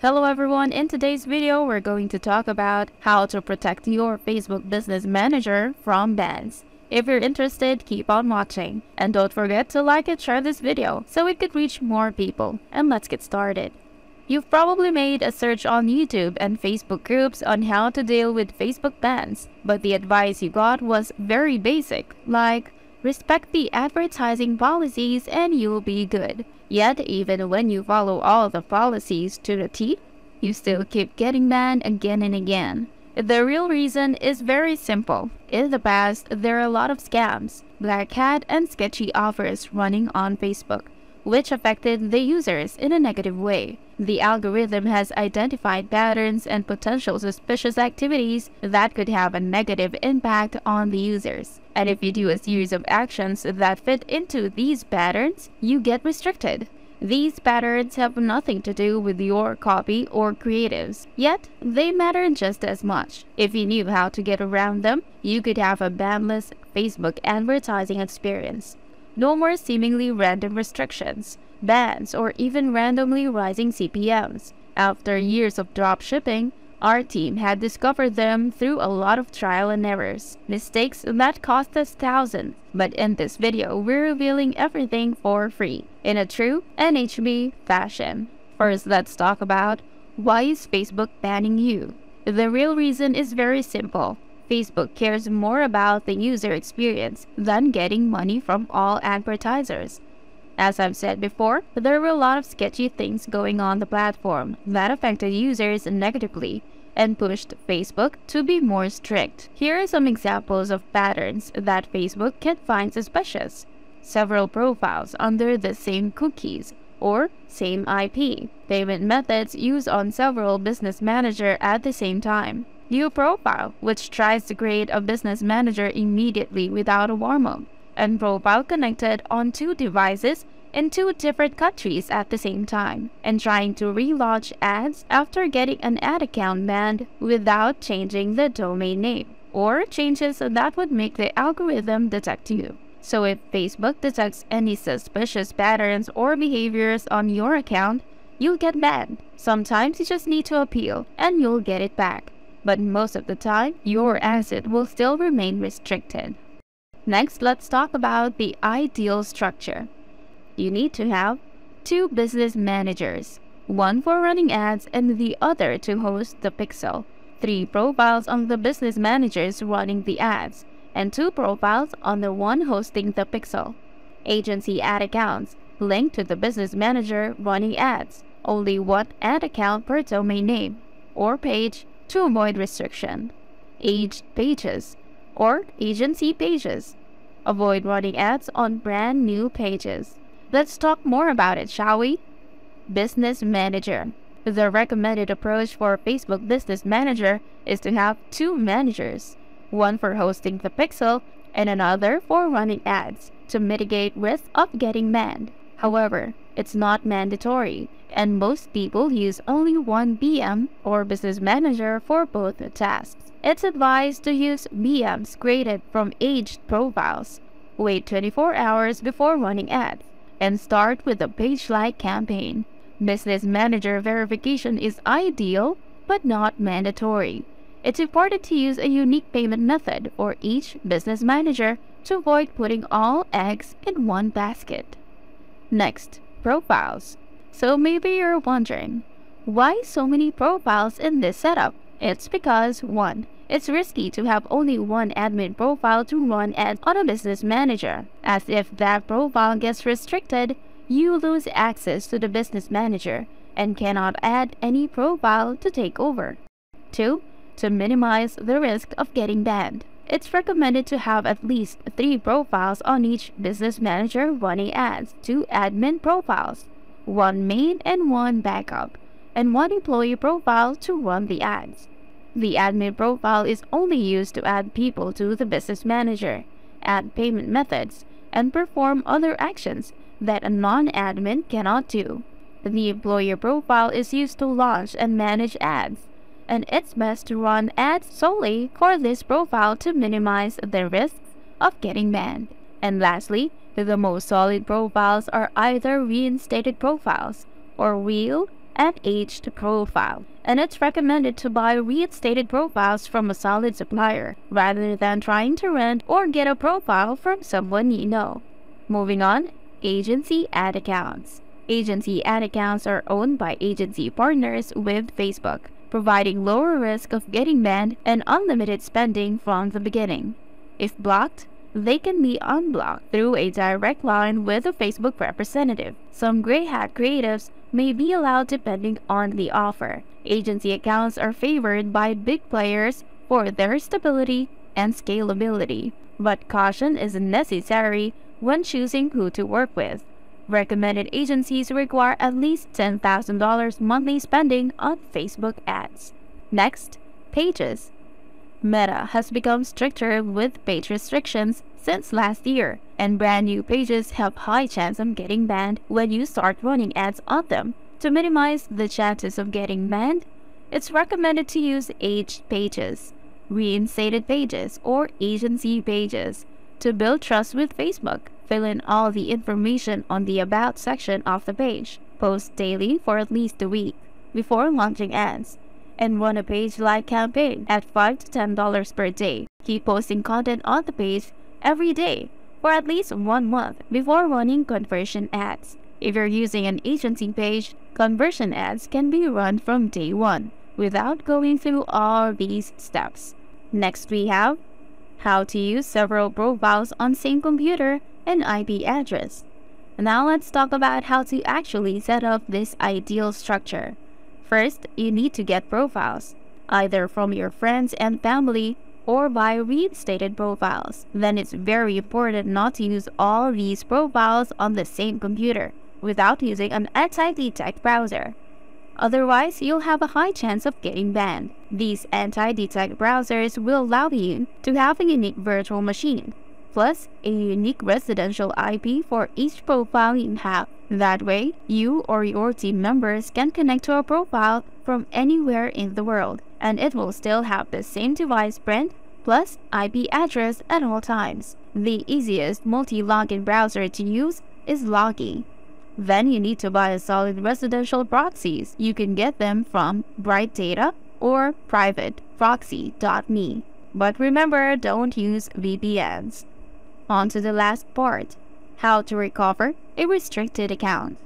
Hello everyone, in today's video we're going to talk about how to protect your Facebook Business Manager from bans. If you're interested, keep on watching. And don't forget to like and share this video so it could reach more people. And let's get started. You've probably made a search on YouTube and Facebook groups on how to deal with Facebook bans, but the advice you got was very basic, like respect the advertising policies and you'll be good. Yet, even when you follow all the policies to the T, you still keep getting banned again and again. The real reason is very simple. In the past, there are a lot of scams, black hat, and sketchy offers running on Facebook, which affected the users in a negative way. The algorithm has identified patterns and potential suspicious activities that could have a negative impact on the users. And if you do a series of actions that fit into these patterns, you get restricted. These patterns have nothing to do with your copy or creatives, yet they matter just as much. If you knew how to get around them, you could have a banless Facebook advertising experience. No more seemingly random restrictions, bans, or even randomly rising CPMs. After years of drop shipping, our team had discovered them through a lot of trial and errors, mistakes that cost us thousands. But in this video, we're revealing everything for free, in a true NHB fashion. First, let's talk about why is Facebook banning you? The real reason is very simple. Facebook cares more about the user experience than getting money from all advertisers. As I've said before, there were a lot of sketchy things going on the platform that affected users negatively and pushed Facebook to be more strict. Here are some examples of patterns that Facebook can find suspicious. Several profiles under the same cookies or same IP. Payment methods used on several business managers at the same time. New profile, which tries to create a business manager immediately without a warm-up, and profile connected on two devices in two different countries at the same time, and trying to relaunch ads after getting an ad account banned without changing the domain name, or changes that would make the algorithm detect you. So if Facebook detects any suspicious patterns or behaviors on your account, you'll get banned. Sometimes you just need to appeal and you'll get it back. But most of the time, your asset will still remain restricted. Next, let's talk about the ideal structure. You need to have two business managers, one for running ads and the other to host the pixel, 3 profiles on the business managers running the ads, and 2 profiles on the one hosting the pixel. Agency ad accounts linked to the business manager running ads, only 1 ad account per domain name or page to avoid restriction. Aged pages or agency pages. Avoid running ads on brand new pages. Let's talk more about it, shall we? Business Manager. The recommended approach for Facebook Business Manager is to have 2 managers, one for hosting the pixel and another for running ads to mitigate risk of getting banned. However, it's not mandatory, and most people use only one BM or business manager for both tasks. It's advised to use BMs created from aged profiles. Wait 24 hours before running ads, and start with a page-like campaign. Business manager verification is ideal, but not mandatory. It's important to use a unique payment method for each business manager to avoid putting all eggs in one basket. Next, profiles. So maybe you're wondering, why so many profiles in this setup? It's because 1. It's risky to have only one admin profile to run ads on a business manager, as if that profile gets restricted, you lose access to the business manager and cannot add any profile to take over. 2. To minimize the risk of getting banned, it's recommended to have at least 3 profiles on each business manager running ads, 2 admin profiles, 1 main and 1 backup, and 1 employee profile to run the ads. The admin profile is only used to add people to the business manager, add payment methods, and perform other actions that a non-admin cannot do. The employer profile is used to launch and manage ads, and it's best to run ads solely for this profile to minimize the risks of getting banned. And lastly, the most solid profiles are either reinstated profiles or real and aged profile. And it's recommended to buy reinstated profiles from a solid supplier rather than trying to rent or get a profile from someone you know. Moving on, agency ad accounts. Agency ad accounts are owned by agency partners with Facebook, providing lower risk of getting banned and unlimited spending from the beginning. If blocked, they can be unblocked through a direct line with a Facebook representative. Some gray hat creatives may be allowed depending on the offer. Agency accounts are favored by big players for their stability and scalability, but caution is necessary when choosing who to work with. Recommended agencies require at least $10,000 monthly spending on Facebook ads. Next, pages. Meta has become stricter with page restrictions since last year, and brand new pages have high chance of getting banned when you start running ads on them. To minimize the chances of getting banned, it's recommended to use aged pages, reinstated pages, or agency pages. To build trust with Facebook, fill in all the information on the About section of the page. Post daily for at least a week before launching ads, and run a page like campaign at $5 to $10 per day. Keep posting content on the page every day for at least 1 month before running conversion ads. If you're using an agency page, conversion ads can be run from day 1 without going through all these steps. Next, we have how to use several profiles on same computer and IP address. Now let's talk about how to actually set up this ideal structure. First, you need to get profiles, either from your friends and family or by reinstated profiles. Then it's very important not to use all these profiles on the same computer without using an anti-detect browser. Otherwise, you'll have a high chance of getting banned. These anti-detect browsers will allow you to have a unique virtual machine, plus a unique residential IP for each profile you have. That way, you or your team members can connect to a profile from anywhere in the world, and it will still have the same device brand plus IP address at all times. The easiest multi-login browser to use is Logi. Then you need to buy a solid residential proxies. You can get them from Bright Data or privateproxy.me. But remember, don't use VPNs. On to the last part, how to recover a restricted account.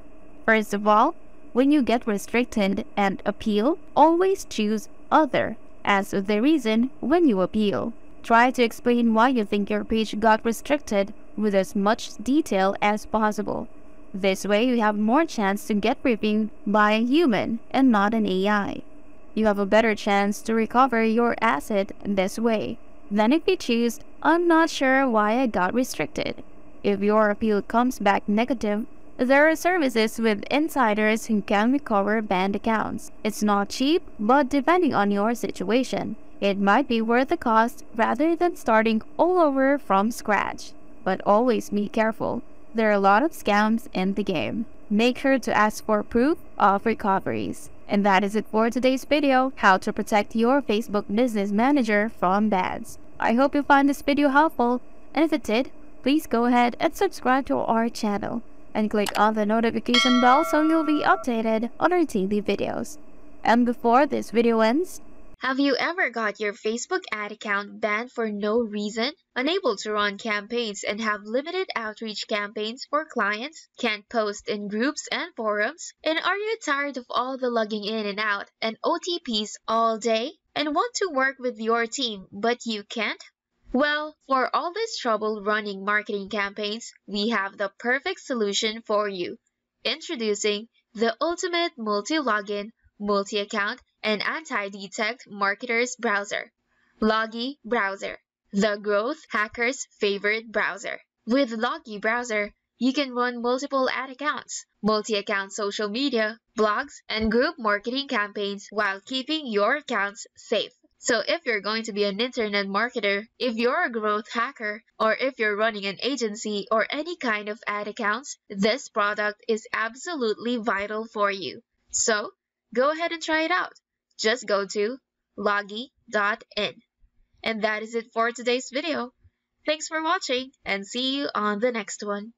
First of all, when you get restricted and appeal, always choose Other as the reason when you appeal. Try to explain why you think your page got restricted with as much detail as possible. This way, you have more chance to get reviewed by a human and not an AI. You have a better chance to recover your asset this way than if you choose, I'm not sure why I got restricted. If your appeal comes back negative, there are services with insiders who can recover banned accounts. It's not cheap, but depending on your situation, it might be worth the cost rather than starting all over from scratch. But always be careful. There are a lot of scams in the game. Make sure to ask for proof of recoveries. And that is it for today's video, how to protect your Facebook Business Manager from bans. I hope you found this video helpful, and if it did, please go ahead and subscribe to our channel and click on the notification bell so you'll be updated on our daily videos. And before this video ends, have you ever got your Facebook ad account banned for no reason? Unable to run campaigns and have limited outreach campaigns for clients? Can't post in groups and forums? And are you tired of all the logging in and out and OTPs all day? And want to work with your team but you can't? Well, for all this trouble running marketing campaigns, we have the perfect solution for you. Introducing the ultimate multi-login, multi-account, and anti-detect marketers browser, Logi Browser, the growth hacker's favorite browser. With Logi Browser, you can run multiple ad accounts, multi-account social media, blogs, and group marketing campaigns while keeping your accounts safe. So if you're going to be an internet marketer, if you're a growth hacker, or if you're running an agency or any kind of ad accounts, this product is absolutely vital for you. So go ahead and try it out. Just go to logi.in. And that is it for today's video. Thanks for watching and see you on the next one.